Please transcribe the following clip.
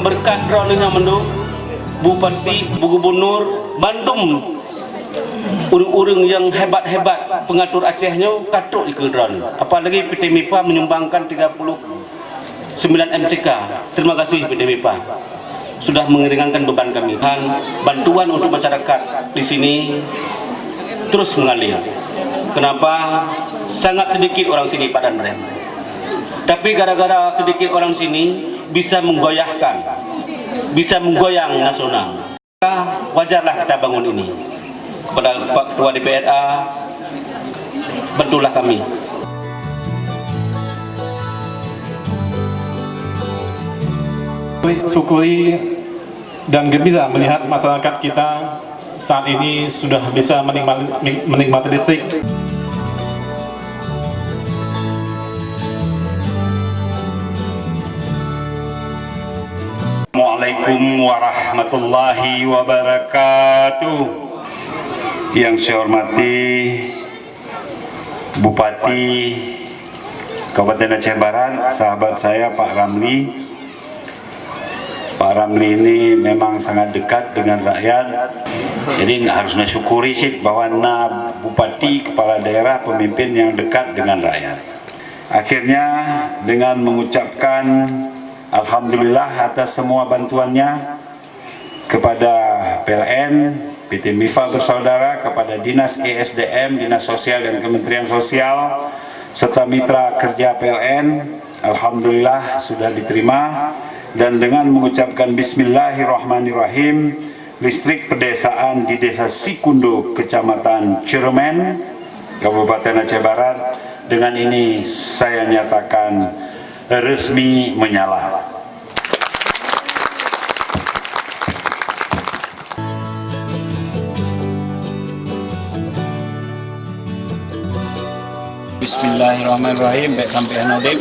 berkat drone menduk Bupati, Bu Gubernur Bandung, urung-urung yang hebat-hebat pengatur Acehnya katuk di drone. Apalagi PT MIPA menyumbangkan 39 MCK. Terima kasih PT MIPA sudah meringankan beban kami. Dan bantuan untuk masyarakat di sini terus mengalir. Kenapa? Sangat sedikit orang sini Pak dan Rem. Tapi gara-gara sedikit orang sini bisa menggoyahkan, bisa menggoyang nasional. Wajarlah kita bangun ini. Kepada Pak Ketua DPRA, bantulah kami. Syukuri dan gembira melihat masyarakat kita saat ini sudah bisa menikmati listrik. Assalamualaikum warahmatullahi wabarakatuh. Yang saya hormati Bupati Kabupaten Aceh Barat, sahabat saya Pak Ramli. Pak Ramli ini memang sangat dekat dengan rakyat. Jadi harus syukuri sih bahwa Bupati, kepala daerah, pemimpin yang dekat dengan rakyat. Akhirnya dengan mengucapkan alhamdulillah atas semua bantuannya kepada PLN, PT MIPA bersaudara, kepada Dinas ESDM, Dinas Sosial dan Kementerian Sosial, serta mitra kerja PLN, alhamdulillah sudah diterima. Dan dengan mengucapkan Bismillahirrahmanirrahim, listrik pedesaan di Desa Sikundo, Kecamatan Ciremen, Kabupaten Aceh Barat, dengan ini saya nyatakan resmi menyala. Bismillahirrahmanirrahim. Baik sampai Nadim.